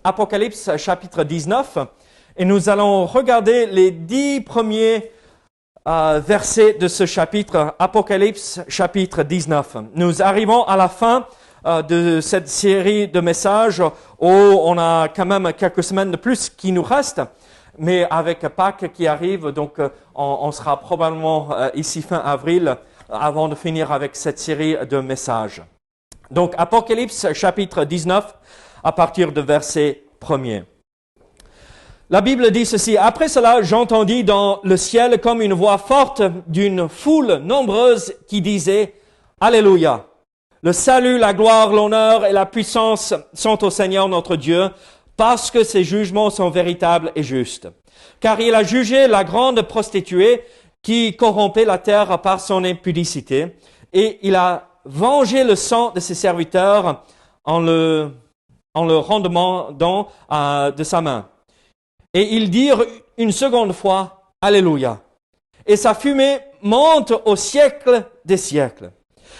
Apocalypse chapitre 19 et nous allons regarder les 10 premiers versets de ce chapitre, Apocalypse chapitre 19. Nous arrivons à la fin de cette série de messages où on a quand même quelques semaines de plus qui nous restent, mais avec Pâques qui arrive, donc on sera probablement ici fin avril avant de finir avec cette série de messages. Donc Apocalypse chapitre 19 à partir de verset 1er. La Bible dit ceci: « Après cela, j'entendis dans le ciel comme une voix forte d'une foule nombreuse qui disait « Alléluia ! Le salut, la gloire, l'honneur et la puissance sont au Seigneur notre Dieu, parce que ses jugements sont véritables et justes. Car il a jugé la grande prostituée qui corrompait la terre par son impudicité, et il a vengé le sang de ses serviteurs en le rendement de sa main. Et ils dirent une seconde fois, Alléluia. Et sa fumée monte au siècle des siècles.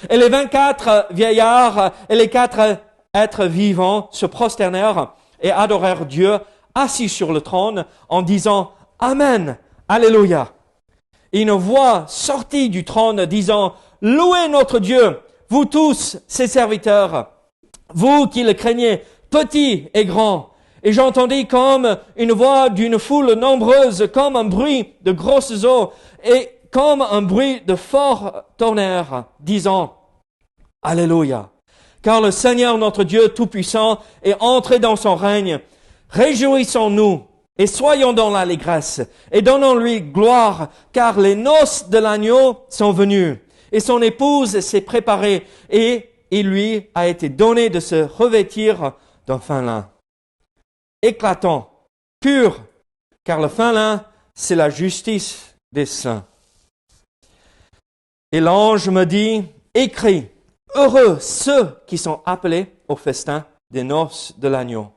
Et les 24 vieillards et les 4 êtres vivants se prosternèrent et adorèrent Dieu assis sur le trône en disant, Amen, Alléluia. Et une voix sortit du trône disant, Louez notre Dieu, vous tous, ses serviteurs, vous qui le craignez, petits et grands. Et j'entendis comme une voix d'une foule nombreuse, comme un bruit de grosses eaux, et comme un bruit de fort tonnerre, disant, Alléluia, car le Seigneur notre Dieu Tout-Puissant est entré dans son règne. Réjouissons-nous et soyons dans l'allégresse, et donnons-lui gloire, car les noces de l'agneau sont venues, et son épouse s'est préparée, et il lui a été donné de se revêtir d'un fin lin éclatant, pur, car le fin lin, c'est la justice des saints. Et l'ange me dit, écris, heureux ceux qui sont appelés au festin des noces de l'agneau.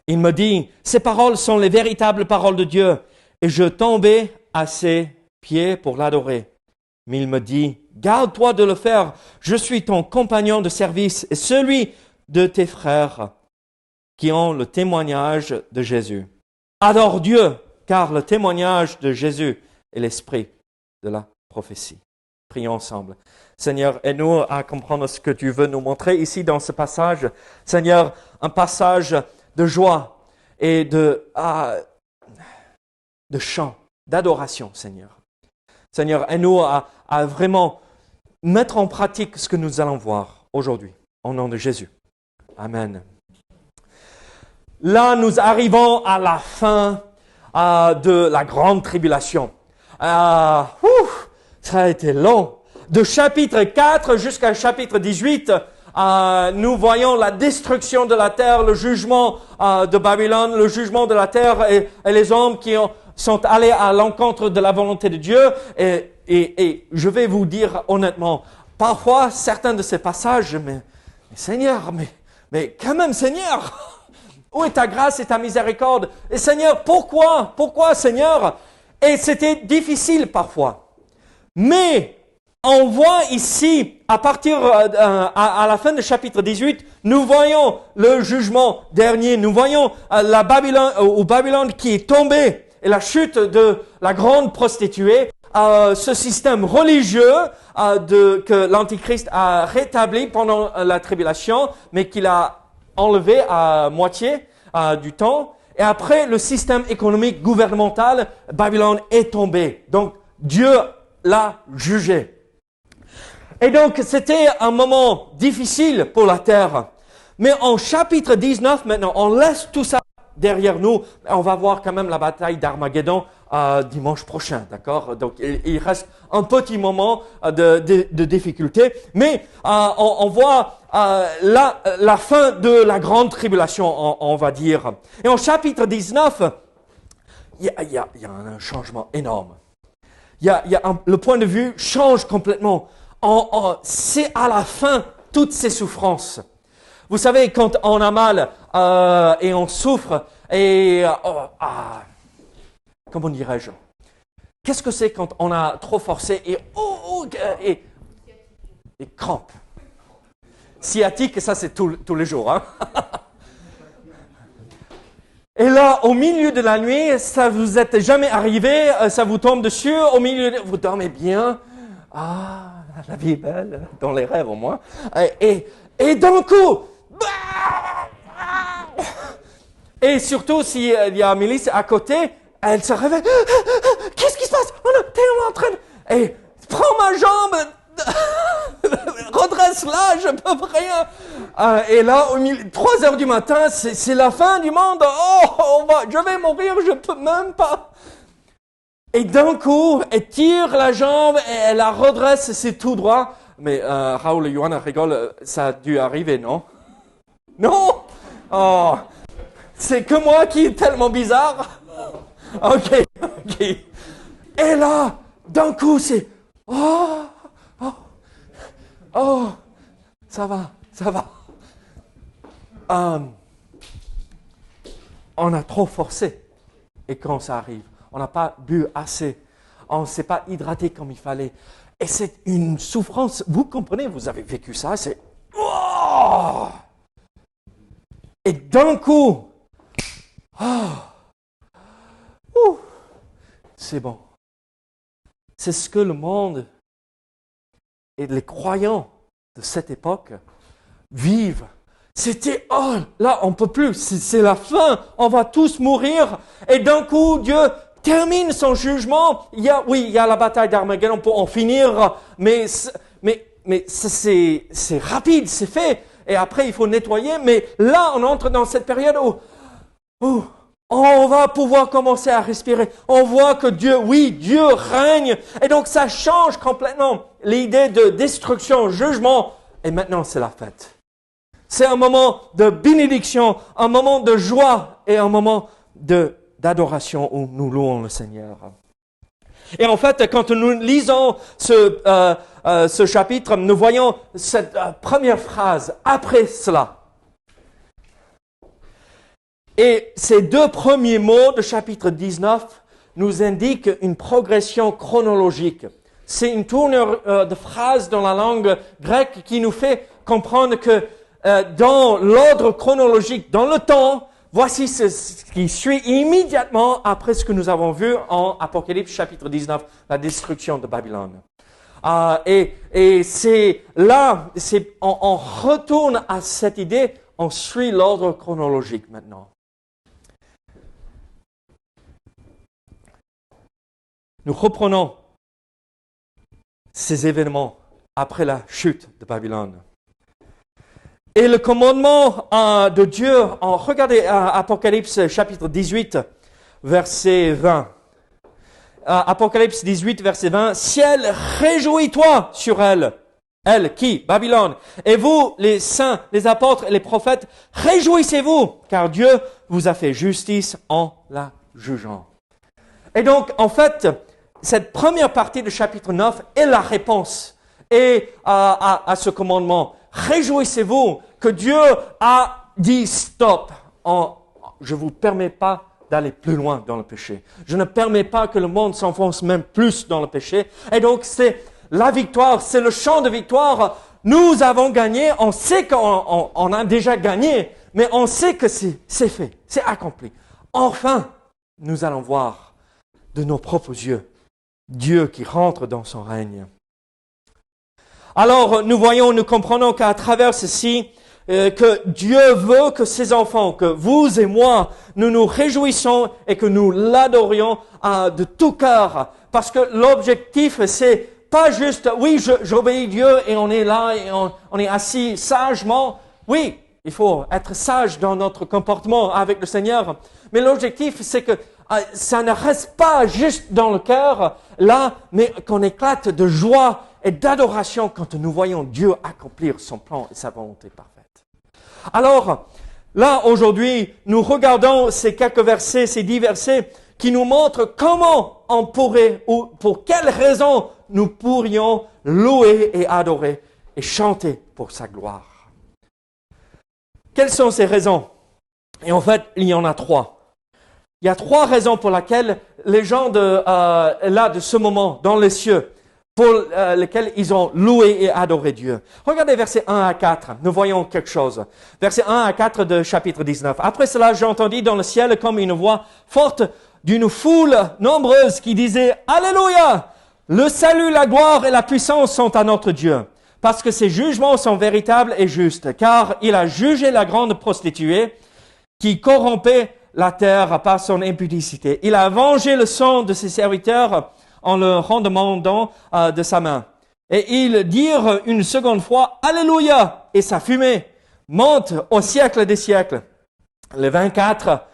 Il me dit, ces paroles sont les véritables paroles de Dieu, et je tombai à ses pieds pour l'adorer. Mais il me dit, garde-toi de le faire, je suis ton compagnon de service et celui de tes frères qui ont le témoignage de Jésus. Adore Dieu, car le témoignage de Jésus est l'esprit de la prophétie. Prions ensemble. Seigneur, aide-nous à comprendre ce que tu veux nous montrer ici dans ce passage. Seigneur, un passage de joie et de chant, d'adoration, Seigneur. Seigneur, aide-nous à vraiment mettre en pratique ce que nous allons voir aujourd'hui. Au nom de Jésus. Amen. Là, nous arrivons à la fin de la grande tribulation. Ça a été long. De chapitre 4 jusqu'à chapitre 18, nous voyons la destruction de la terre, le jugement de Babylone, le jugement de la terre et les hommes qui sont allés à l'encontre de la volonté de Dieu. Et je vais vous dire honnêtement, parfois, certains de ces passages, mais Seigneur, mais quand même, Seigneur, où est ta grâce et ta miséricorde? Et Seigneur, pourquoi? Pourquoi, Seigneur? Et c'était difficile parfois. Mais on voit ici, à partir à la fin du chapitre 18, nous voyons le jugement dernier. Nous voyons la Babylone qui est tombée et la chute de la grande prostituée. Ce système religieux que l'Antichrist a rétabli pendant la tribulation, mais qu'il a enlevé à moitié du temps. Et après, le système économique gouvernemental, Babylone est tombé. Donc, Dieu l'a jugé. Et donc, c'était un moment difficile pour la terre. Mais en chapitre 19, maintenant, on laisse tout ça derrière nous. On va voir quand même la bataille d'Armageddon dimanche prochain, d'accord? Donc, il reste un petit moment de difficulté. Mais on voit la fin de la grande tribulation, on va dire. Et en chapitre 19, il y a un changement énorme. Le point de vue change complètement. C'est à la fin toutes ces souffrances. Vous savez, quand on a mal et on souffre et comment dirais-je? Qu'est-ce que c'est quand on a trop forcé et crampes? Sciatique, ça c'est tous les jours. Hein? Et là, au milieu de la nuit, ça vous est jamais arrivé, ça vous tombe dessus, au milieu, vous dormez bien. Ah, la vie est belle, dans les rêves au moins. Et d'un coup, et surtout s'il y a Mélisse à côté, elle se réveille. Qu'est-ce qui se passe? On est tellement en train de... Et prends ma jambe, redresse-la, je peux rien. Et là, au milieu, 3 heures du matin, c'est la fin du monde. Oh, je vais mourir, je peux même pas. Et d'un coup, elle tire la jambe et elle la redresse, c'est tout droit. Mais Raoul et Johanna rigolent, ça a dû arriver, non? Non? Oh, c'est que moi qui est tellement bizarre. Ok. Et là, d'un coup, c'est... Oh, ça va. On a trop forcé. Et quand ça arrive, on n'a pas bu assez. On ne s'est pas hydraté comme il fallait. Et c'est une souffrance. Vous comprenez, vous avez vécu ça. C'est... Oh! Et d'un coup, c'est bon. C'est ce que le monde et les croyants de cette époque vivent. C'était, là, on peut plus, c'est la fin, on va tous mourir. Et d'un coup, Dieu termine son jugement. Il y a la bataille d'Armageddon pour en finir, mais c'est rapide, c'est fait. Et après, il faut nettoyer. Mais là, on entre dans cette période où on va pouvoir commencer à respirer. On voit que Dieu règne. Et donc, ça change complètement l'idée de destruction, jugement. Et maintenant, c'est la fête. C'est un moment de bénédiction, un moment de joie et un moment d'adoration où nous louons le Seigneur. Et en fait, quand nous lisons ce chapitre, nous voyons cette première phrase après cela. Et ces 2 premiers mots de chapitre 19 nous indiquent une progression chronologique. C'est une tournure de phrase dans la langue grecque qui nous fait comprendre que dans l'ordre chronologique, dans le temps, voici ce qui suit immédiatement après ce que nous avons vu en Apocalypse chapitre 19, la destruction de Babylone. Et c'est là, on retourne à cette idée, on suit l'ordre chronologique maintenant. Nous reprenons ces événements après la chute de Babylone. Et le commandement de Dieu, regardez Apocalypse chapitre 18, verset 20. Apocalypse 18, verset 20. « Ciel, réjouis-toi sur elle. » Elle, qui? Babylone. « Et vous, les saints, les apôtres et les prophètes, réjouissez-vous, car Dieu vous a fait justice en la jugeant. » Et donc, en fait, cette première partie du chapitre 9 est la réponse à ce commandement. Réjouissez-vous que Dieu a dit stop. Je ne vous permets pas d'aller plus loin dans le péché. Je ne permets pas que le monde s'enfonce même plus dans le péché. Et donc, c'est la victoire, c'est le chant de victoire. Nous avons gagné, on sait qu'on a déjà gagné, mais on sait que c'est fait, c'est accompli. Enfin, nous allons voir de nos propres yeux Dieu qui rentre dans son règne. Alors, nous comprenons qu'à travers ceci, que Dieu veut que ses enfants, que vous et moi, nous nous réjouissons et que nous l'adorions de tout cœur. Parce que l'objectif, c'est pas juste, oui, j'obéis Dieu et on est là et on est assis sagement. Oui, il faut être sage dans notre comportement avec le Seigneur. Mais l'objectif, c'est que ça ne reste pas juste dans le cœur, là, mais qu'on éclate de joie et d'adoration quand nous voyons Dieu accomplir son plan et sa volonté parfaite. Alors, là, aujourd'hui, nous regardons ces quelques versets, ces 10 versets, qui nous montrent comment on pourrait, ou pour quelles raisons nous pourrions louer et adorer et chanter pour sa gloire. Quelles sont ces raisons? Et en fait, il y en a 3. Il y a 3 raisons pour lesquelles les gens de ce moment, dans les cieux, pour lesquels ils ont loué et adoré Dieu. Regardez versets 1 à 4. Nous voyons quelque chose. Versets 1 à 4 de chapitre 19. Après cela, j'entendis dans le ciel comme une voix forte d'une foule nombreuse qui disait « Alléluia! Le salut, la gloire et la puissance sont à notre Dieu, parce que ses jugements sont véritables et justes, car il a jugé la grande prostituée qui corrompait la terre par son impudicité. Il a vengé le sang de ses serviteurs en leur rendement de sa main. Et ils dirent une seconde fois « Alléluia !» et sa fumée monte au siècle des siècles. Les 24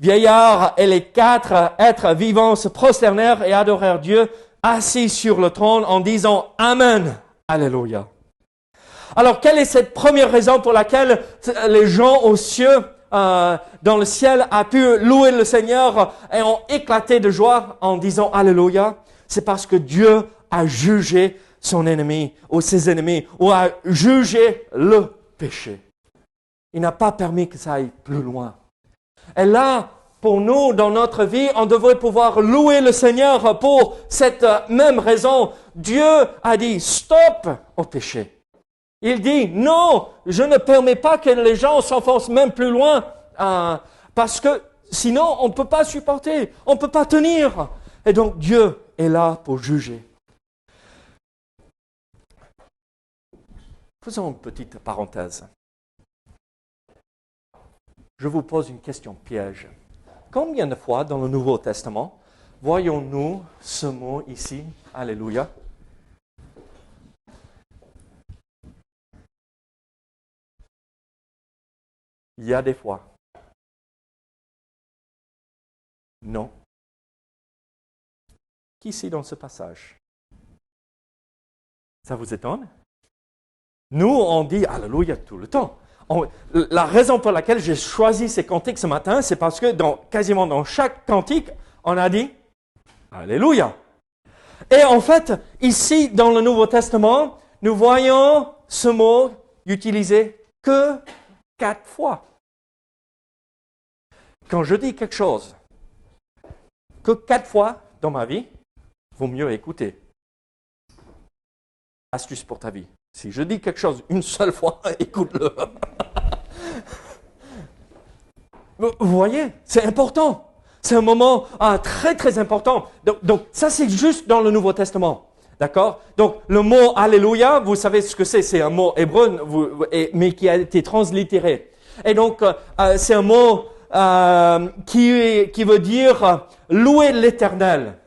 vieillards et les 4 êtres vivants se prosternèrent et adorèrent Dieu assis sur le trône en disant « Amen, Alléluia !» Alors, quelle est cette première raison pour laquelle les gens aux cieux, dans le ciel, ont pu louer le Seigneur et ont éclaté de joie en disant « Alléluia » ? C'est parce que Dieu a jugé son ennemi ou ses ennemis ou a jugé le péché. Il n'a pas permis que ça aille plus loin. Et là, pour nous, dans notre vie, on devrait pouvoir louer le Seigneur pour cette même raison. Dieu a dit stop au péché. Il dit non, je ne permets pas que les gens s'enfoncent même plus loin parce que sinon on ne peut pas supporter, on ne peut pas tenir. Et donc Dieu est là pour juger. Faisons une petite parenthèse. Je vous pose une question piège. Combien de fois dans le Nouveau Testament voyons-nous ce mot ici, Alléluia? Il y a des fois. Non. Qu'ici dans ce passage? Ça vous étonne? Nous, on dit Alléluia tout le temps. La raison pour laquelle j'ai choisi ces cantiques ce matin, c'est parce que quasiment dans chaque cantique, on a dit Alléluia. Et en fait, ici dans le Nouveau Testament, nous voyons ce mot utilisé que 4 fois. Quand je dis quelque chose que 4 fois dans ma vie, vaut mieux écouter. Astuce pour ta vie. Si je dis quelque chose une seule fois, écoute-le. Vous voyez, c'est important. C'est un moment très très important. Donc ça c'est juste dans le Nouveau Testament. D'accord? Donc le mot Alléluia, vous savez ce que c'est. C'est un mot hébreu, mais qui a été translittéré. Et donc c'est un mot qui veut dire louer l'Éternel.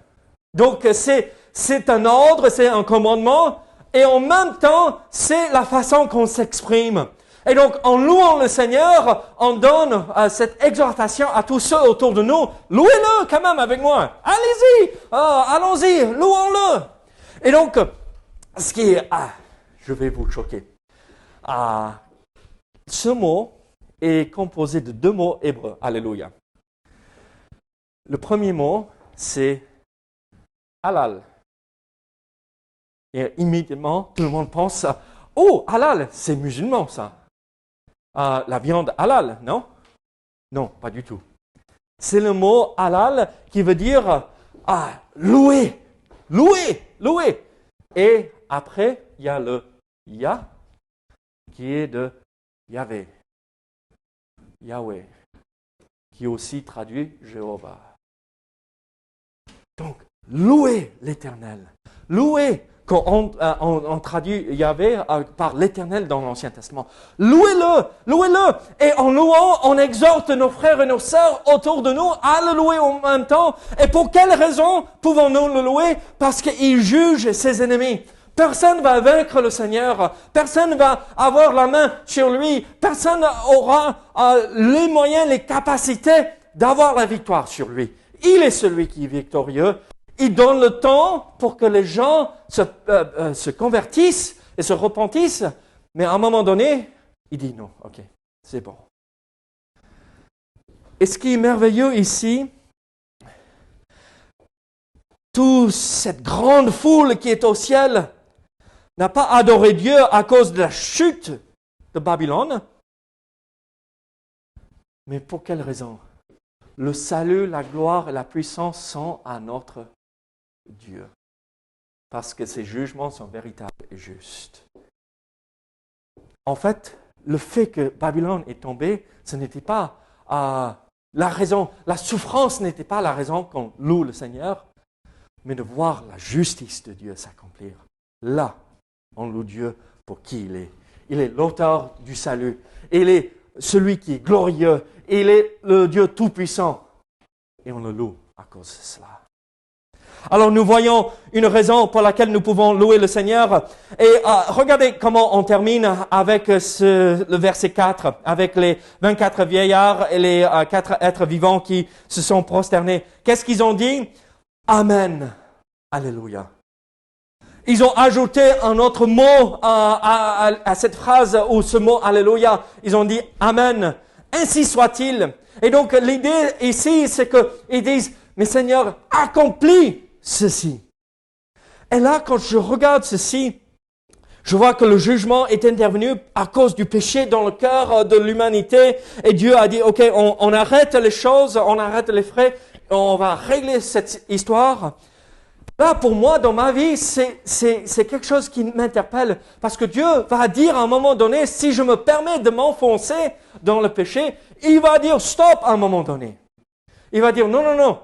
Donc c'est un ordre, c'est un commandement. Et en même temps, c'est la façon qu'on s'exprime. Et donc, en louant le Seigneur, on donne cette exhortation à tous ceux autour de nous. Louez-le quand même avec moi. Allez-y, allons-y, louons-le. Et donc, ce qui est... je vais vous choquer. Ce mot est composé de 2 mots hébreux. Alléluia. Le premier mot, c'est halal. Et immédiatement, tout le monde pense, oh, halal, c'est musulman ça. La viande halal, non? Non, pas du tout. C'est le mot halal qui veut dire louer, louer, louer. Et après, il y a le Yah qui est de Yahvé, Yahweh, qui aussi traduit Jéhovah. Donc, louer l'Éternel, louer. Quand on traduit Yahvé par l'Éternel dans l'Ancien Testament. Louez-le, louez-le. Et en louant, on exhorte nos frères et nos sœurs autour de nous à le louer en même temps. Et pour quelle raison pouvons-nous le louer? Parce qu'il juge ses ennemis. Personne ne va vaincre le Seigneur. Personne ne va avoir la main sur lui. Personne n'aura les moyens, les capacités d'avoir la victoire sur lui. Il est celui qui est victorieux. Il donne le temps pour que les gens se convertissent et se repentissent. Mais à un moment donné, il dit non, ok, c'est bon. Et ce qui est merveilleux ici, toute cette grande foule qui est au ciel n'a pas adoré Dieu à cause de la chute de Babylone. Mais pour quelle raison? Le salut, la gloire et la puissance sont à notre Dieu. parce que ses jugements sont véritables et justes. En fait, le fait que Babylone est tombée, ce n'était pas la raison, la souffrance n'était pas la raison qu'on loue le Seigneur, mais de voir la justice de Dieu s'accomplir. Là, on loue Dieu pour qui il est. Il est l'auteur du salut. Il est celui qui est glorieux. Il est le Dieu tout-puissant. Et on le loue à cause de cela. Alors nous voyons une raison pour laquelle nous pouvons louer le Seigneur. Et regardez comment on termine avec le verset 4, avec les 24 vieillards et les 4 êtres vivants qui se sont prosternés. Qu'est-ce qu'ils ont dit? Amen. Alléluia. Ils ont ajouté un autre mot à cette phrase ou ce mot Alléluia. Ils ont dit Amen. Ainsi soit-il. Et donc l'idée ici, c'est qu'ils disent, mais Seigneur, accomplis ceci. Et là, quand je regarde ceci, je vois que le jugement est intervenu à cause du péché dans le cœur de l'humanité. Et Dieu a dit, OK, on arrête les choses, on arrête les frais, on va régler cette histoire. Là, pour moi, dans ma vie, c'est quelque chose qui m'interpelle. Parce que Dieu va dire à un moment donné, si je me permets de m'enfoncer dans le péché, il va dire stop à un moment donné. Il va dire non,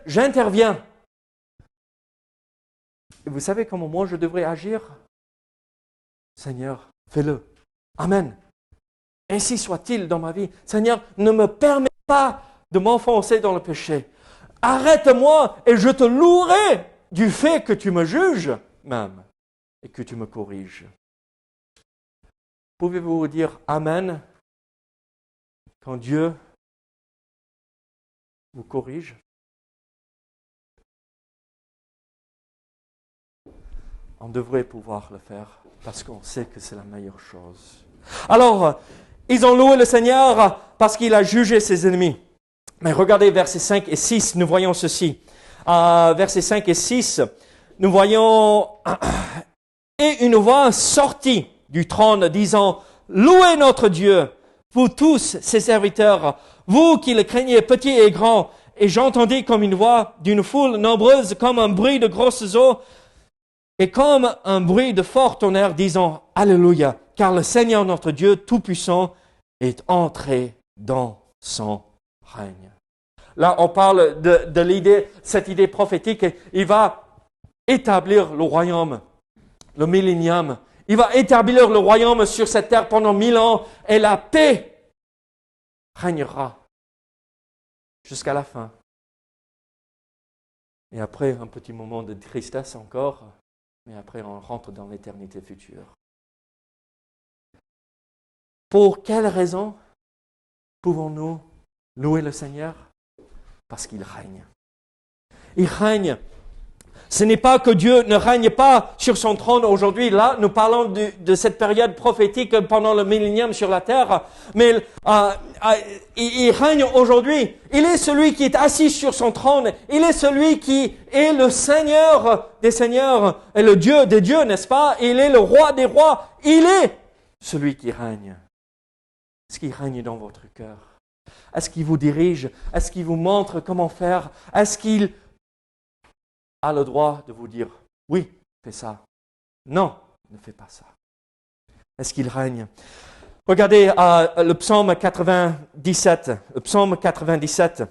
j'interviens. Et vous savez comment moi je devrais agir? Seigneur, fais-le. Amen. Ainsi soit-il dans ma vie. Seigneur, ne me permets pas de m'enfoncer dans le péché. Arrête-moi et je te louerai du fait que tu me juges même et que tu me corriges. Pouvez-vous dire Amen quand Dieu vous corrige? On devrait pouvoir le faire parce qu'on sait que c'est la meilleure chose. Alors, ils ont loué le Seigneur parce qu'il a jugé ses ennemis. Mais regardez versets 5 et 6, nous voyons ceci. Versets 5 et 6, nous voyons « Et une voix sortit du trône disant « Louez notre Dieu, vous tous ses serviteurs, vous qui le craignez, petits et grands. » Et j'entendis comme une voix d'une foule nombreuse, comme un bruit de grosses eaux, et comme un bruit de fort tonnerre, disant « Alléluia, car le Seigneur notre Dieu Tout-Puissant est entré dans son règne. » Là, on parle de l'idée, cette idée prophétique, il va établir le royaume, le millénium. Il va établir le royaume sur cette terre pendant 1000 ans et la paix régnera jusqu'à la fin. Et après, un petit moment de tristesse encore, mais après, on rentre dans l'éternité future. Pour quelle raison pouvons-nous louer le Seigneur? Parce qu'il règne. Il règne. Ce n'est pas que Dieu ne règne pas sur son trône aujourd'hui. Là, nous parlons de cette période prophétique pendant le millénium sur la terre. Mais il règne aujourd'hui. Il est celui qui est assis sur son trône. Il est celui qui est le Seigneur des seigneurs et le Dieu des dieux, n'est-ce pas? Il est le roi des rois. Il est celui qui règne. Est-ce qu'il règne dans votre cœur? Est-ce qu'il vous dirige? Est-ce qu'il vous montre comment faire? Est-ce qu'il a le droit de vous dire « Oui, fais ça. Non, ne fais pas ça. » Est-ce qu'il règne? Regardez le psaume 97. Le psaume 97.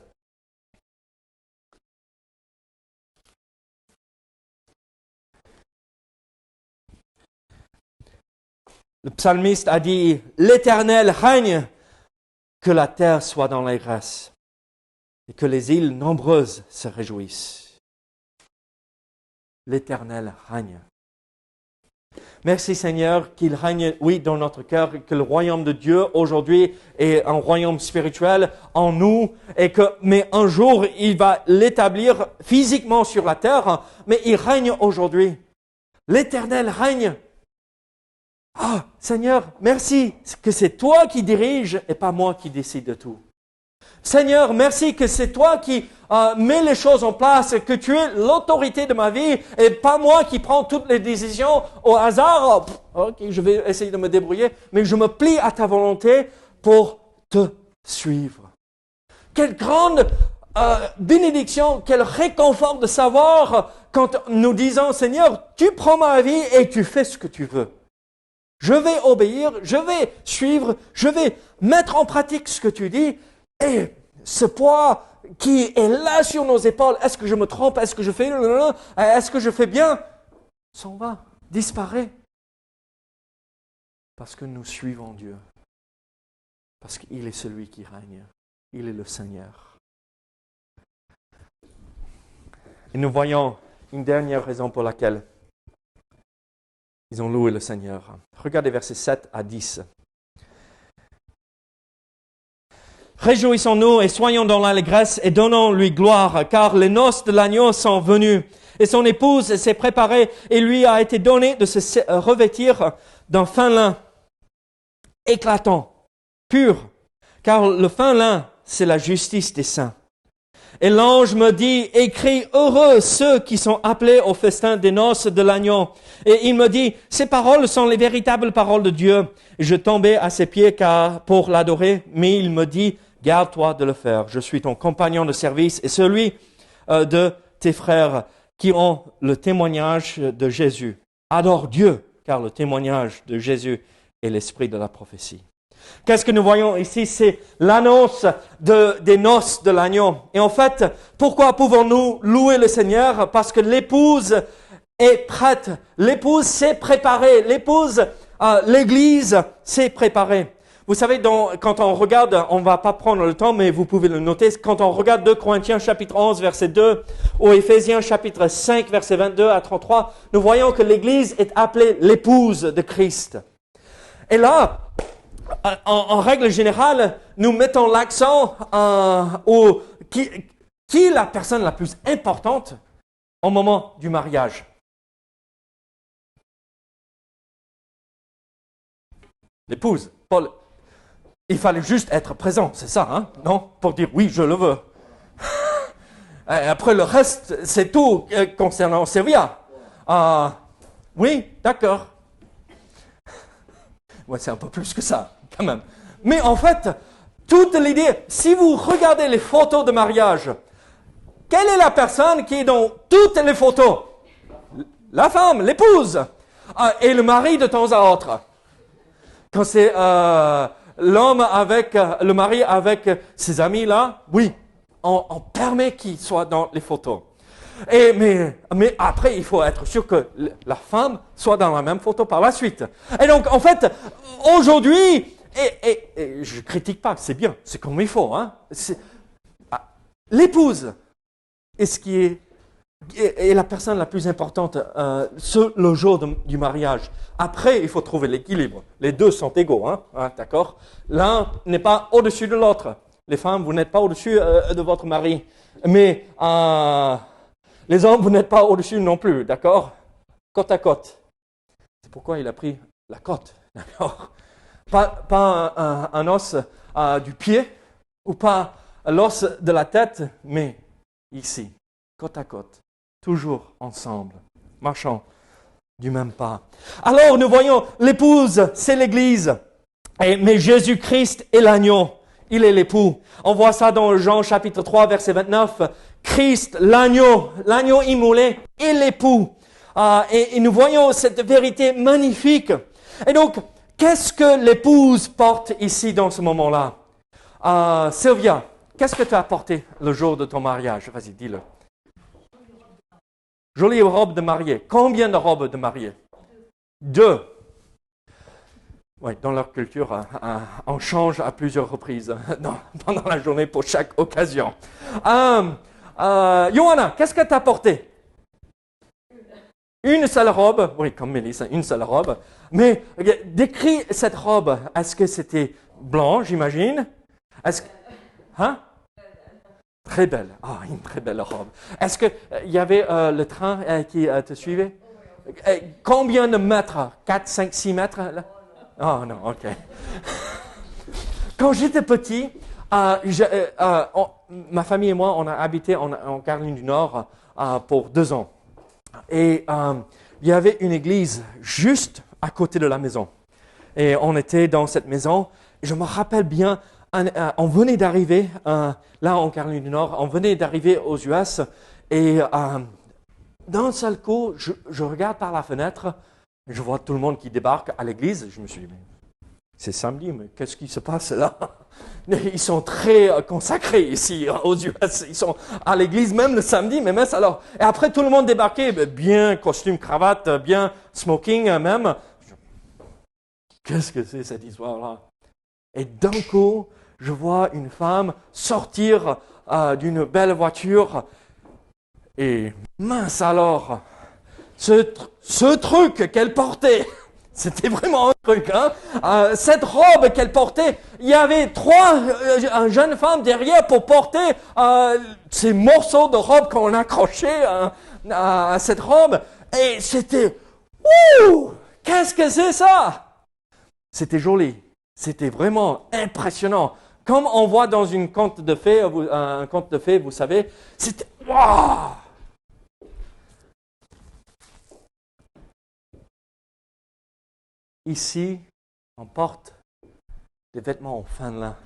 Le psalmiste a dit « L'Éternel règne, que la terre soit dans l'allégresse et que les îles nombreuses se réjouissent. » L'Éternel règne. Merci Seigneur qu'il règne, oui, dans notre cœur, que le royaume de Dieu aujourd'hui est un royaume spirituel en nous, mais un jour il va l'établir physiquement sur la terre, mais il règne aujourd'hui. L'Éternel règne. Ah, Seigneur, merci que c'est toi qui diriges et pas moi qui décide de tout. Seigneur, merci que c'est toi qui mets les choses en place, que tu es l'autorité de ma vie et pas moi qui prends toutes les décisions au hasard. Ok, je vais essayer de me débrouiller, mais je me plie à ta volonté pour te suivre. Quelle grande bénédiction, quel réconfort de savoir quand nous disons, Seigneur, tu prends ma vie et tu fais ce que tu veux. Je vais obéir, je vais suivre, je vais mettre en pratique ce que tu dis. Et ce poids qui est là sur nos épaules, est-ce que je me trompe, est-ce que je fais bien, s'en va, disparaît. Parce que nous suivons Dieu. Parce qu'il est celui qui règne. Il est le Seigneur. Et nous voyons une dernière raison pour laquelle ils ont loué le Seigneur. Regardez versets 7 à 10. Réjouissons-nous et soyons dans l'allégresse et donnons-lui gloire, car les noces de l'agneau sont venues. Et son épouse s'est préparée et lui a été donné de se revêtir d'un fin lin éclatant, pur, car le fin lin, c'est la justice des saints. Et l'ange me dit, écris heureux ceux qui sont appelés au festin des noces de l'agneau. Et il me dit, ces paroles sont les véritables paroles de Dieu. Et je tombais à ses pieds pour l'adorer, mais il me dit, garde-toi de le faire. Je suis ton compagnon de service et celui de tes frères qui ont le témoignage de Jésus. Adore Dieu, car le témoignage de Jésus est l'esprit de la prophétie. Qu'est-ce que nous voyons ici? C'est l'annonce des noces de l'agneau. Et en fait, pourquoi pouvons-nous louer le Seigneur? Parce que l'épouse est prête. L'épouse s'est préparée. L'église s'est préparée. Vous savez, quand on regarde, on ne va pas prendre le temps, mais vous pouvez le noter, quand on regarde 2 Corinthiens chapitre 11, verset 2, ou Éphésiens chapitre 5, verset 22 à 33, nous voyons que l'église est appelée l'épouse de Christ. Et là, en règle générale, nous mettons l'accent qui est la personne la plus importante au moment du mariage. L'épouse. Il fallait juste être présent, c'est ça, hein? Non? Pour dire oui, je le veux. Après le reste, c'est tout concernant Sylvia. Oui, d'accord. Ouais, c'est un peu plus que ça, quand même. Mais en fait, toute l'idée, si vous regardez les photos de mariage, quelle est la personne qui est dans toutes les photos? La femme, l'épouse. Et le mari de temps à autre. Quand c'est le mari avec ses amis là, oui, on permet qu'il soit dans les photos. Mais après, il faut être sûr que la femme soit dans la même photo par la suite. Et donc, en fait, aujourd'hui, et je critique pas, c'est bien, c'est comme il faut. Hein, l'épouse est ce qui est la personne la plus importante sur le jour du mariage. Après, il faut trouver l'équilibre. Les deux sont égaux, hein, d'accord? L'un n'est pas au-dessus de l'autre. Les femmes, vous n'êtes pas au-dessus de votre mari. Mais les hommes, vous n'êtes pas au-dessus non plus, d'accord? Côte à côte. C'est pourquoi il a pris la côte, d'accord? Pas un os du pied ou pas l'os de la tête, mais ici, côte à côte, toujours ensemble, marchant du même pas. Alors, nous voyons, l'épouse, c'est l'Église, mais Jésus-Christ est l'agneau, il est l'époux. On voit ça dans Jean chapitre 3, verset 29. Christ, l'agneau immolé, est l'époux. Et nous voyons cette vérité magnifique. Et donc, qu'est-ce que l'épouse porte ici dans ce moment-là? Sylvia, qu'est-ce que tu as apporté le jour de ton mariage? Vas-y, dis-le. Jolie robe de mariée. Combien de robes de mariée? 2. Oui, dans leur culture, on change à plusieurs reprises pendant la journée pour chaque occasion. Johanna, qu'est-ce que tu as apporté? Une seule robe. Oui, comme Mélissa, une seule robe. Mais décris cette robe. Est-ce que c'était blanc, j'imagine? Hein? Très belle. Une très belle robe. Est-ce qu'il y avait le train qui te suivait? Combien de mètres? 4, 5, 6 mètres? Oh non, ok. Quand j'étais petit, ma famille et moi, on a habité en Caroline du Nord pour 2 ans. Et il y avait une église juste à côté de la maison. Et on était dans cette maison. Je me rappelle bien on venait d'arriver, là en Caroline du Nord, on venait d'arriver aux US et d'un seul coup, je regarde par la fenêtre, je vois tout le monde qui débarque à l'église. Je me suis dit, mais c'est samedi, mais qu'est-ce qui se passe là? Ils sont très consacrés ici aux US. Ils sont à l'église même le samedi, mais mince alors. Et après, tout le monde débarquait, bien costume, cravate, bien smoking même. Qu'est-ce que c'est cette histoire-là? Et d'un coup, je vois une femme sortir d'une belle voiture et mince alors, ce truc qu'elle portait, c'était vraiment un truc, hein? Cette robe qu'elle portait, il y avait trois jeunes femmes derrière pour porter ces morceaux de robe qu'on accrochait à cette robe. Et c'était, ouh, qu'est-ce que c'est ça? C'était joli, c'était vraiment impressionnant. Comme on voit dans un conte de fées, vous savez, c'était, waouh! Ici, on porte des vêtements en fin lin.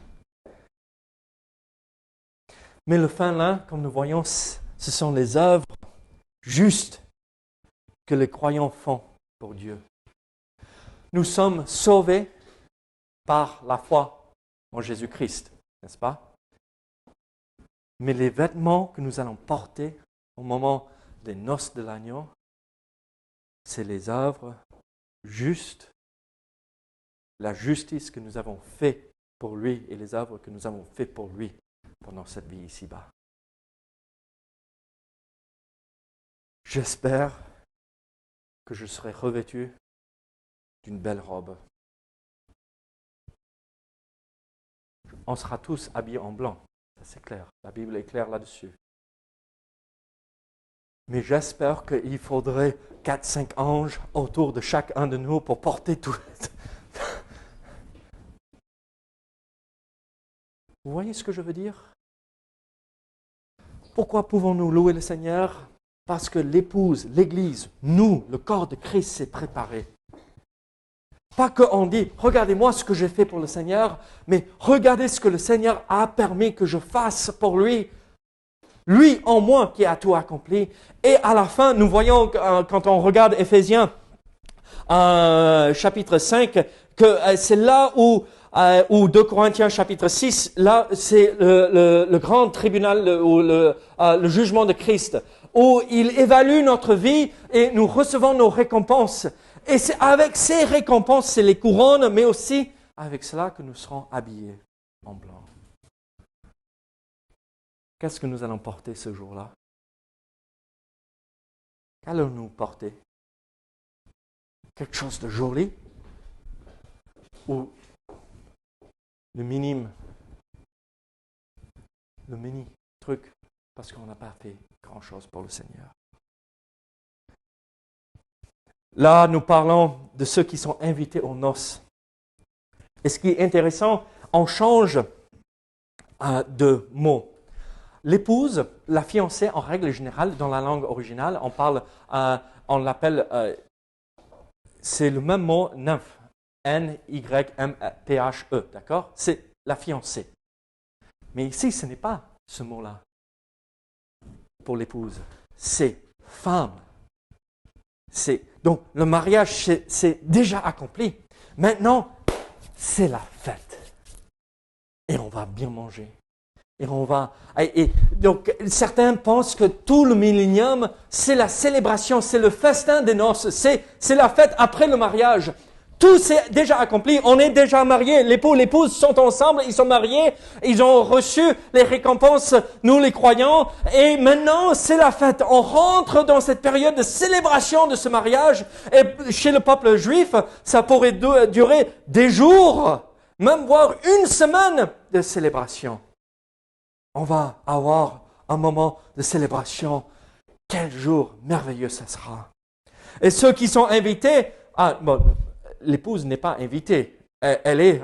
Mais le fin lin, comme nous voyons, ce sont les œuvres justes que les croyants font pour Dieu. Nous sommes sauvés par la foi en Jésus-Christ, n'est-ce pas? Mais les vêtements que nous allons porter au moment des noces de l'agneau, c'est les œuvres justes, la justice que nous avons fait pour lui et les œuvres que nous avons fait pour lui pendant cette vie ici-bas. J'espère que je serai revêtu d'une belle robe. On sera tous habillés en blanc, ça c'est clair. La Bible est claire là-dessus. Mais j'espère qu'il faudrait 4-5 anges autour de chacun de nous pour porter tout. Vous voyez ce que je veux dire? Pourquoi pouvons-nous louer le Seigneur? Parce que l'épouse, l'Église, nous, le corps de Christ s'est préparé. Pas qu'on dit, regardez-moi ce que j'ai fait pour le Seigneur, mais regardez ce que le Seigneur a permis que je fasse pour lui. Lui en moi qui a tout accompli. Et à la fin, nous voyons, quand on regarde Éphésiens chapitre 5, que c'est là où 2 Corinthiens chapitre 6, là c'est le grand tribunal, ou le jugement de Christ, où il évalue notre vie et nous recevons nos récompenses. Et c'est avec ces récompenses, c'est les couronnes, mais aussi avec cela que nous serons habillés en blanc. Qu'est-ce que nous allons porter ce jour-là? Qu'allons-nous porter? Quelque chose de joli? Ou le mini truc, parce qu'on n'a pas fait grand-chose pour le Seigneur. Là, nous parlons de ceux qui sont invités aux noces. Et ce qui est intéressant, on change de mots. L'épouse, la fiancée, en règle générale, dans la langue originale, on l'appelle, c'est le même mot, nymphe, N-Y-M-P-H-E, d'accord? C'est la fiancée. Mais ici, ce n'est pas ce mot-là pour l'épouse. C'est femme. Donc, le mariage, c'est déjà accompli. Maintenant, c'est la fête. Et on va bien manger. Donc, certains pensent que tout le millénium, c'est la célébration, c'est le festin des noces, c'est la fête après le mariage. Tout c'est déjà accompli, on est déjà mariés, l'époux et l'épouse sont ensemble, ils sont mariés, ils ont reçu les récompenses, nous les croyants, et maintenant c'est la fête. On rentre dans cette période de célébration de ce mariage, et chez le peuple juif, ça pourrait durer des jours, même voire une semaine de célébration. On va avoir un moment de célébration. Quel jour merveilleux ça sera. Et ceux qui sont invités, l'épouse n'est pas invitée, elle est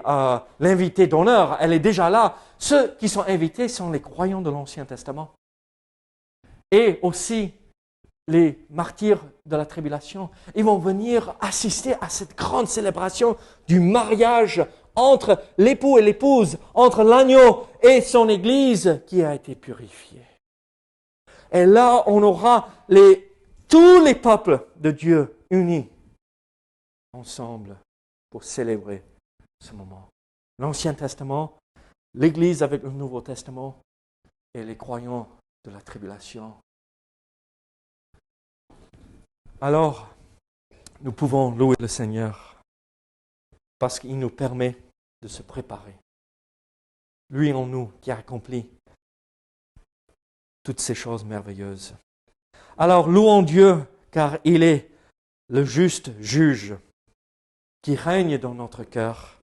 l'invitée d'honneur, elle est déjà là. Ceux qui sont invités sont les croyants de l'Ancien Testament. Et aussi les martyrs de la tribulation. Ils vont venir assister à cette grande célébration du mariage entre l'époux et l'épouse, entre l'agneau et son Église qui a été purifiée. Et là, on aura tous les peuples de Dieu unis ensemble pour célébrer ce moment. L'Ancien Testament, l'Église avec le Nouveau Testament et les croyants de la tribulation. Alors, nous pouvons louer le Seigneur parce qu'il nous permet de se préparer. Lui en nous qui a accompli toutes ces choses merveilleuses. Alors, louons Dieu car il est le juste juge qui règne dans notre cœur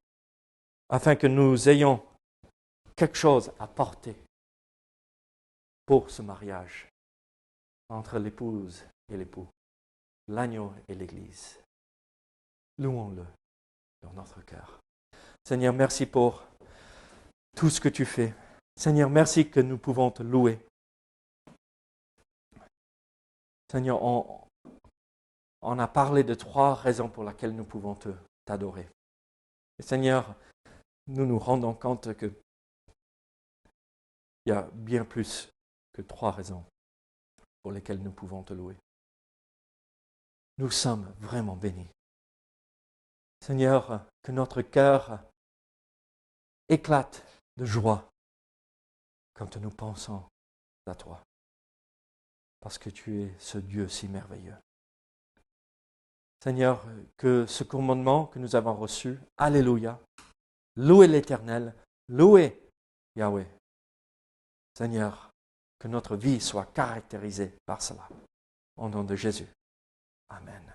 afin que nous ayons quelque chose à porter pour ce mariage entre l'épouse et l'époux, l'agneau et l'Église. Louons-le dans notre cœur. Seigneur, merci pour tout ce que tu fais. Seigneur, merci que nous pouvons te louer. Seigneur, on a parlé de 3 raisons pour lesquelles nous pouvons t'adorer. Et Seigneur, nous nous rendons compte qu'il y a bien plus que 3 raisons pour lesquelles nous pouvons te louer. Nous sommes vraiment bénis. Seigneur, que notre cœur éclate de joie quand nous pensons à toi, parce que tu es ce Dieu si merveilleux. Seigneur, que ce commandement que nous avons reçu, Alléluia, louez l'Éternel, louez Yahweh. Seigneur, que notre vie soit caractérisée par cela. Au nom de Jésus. Amen.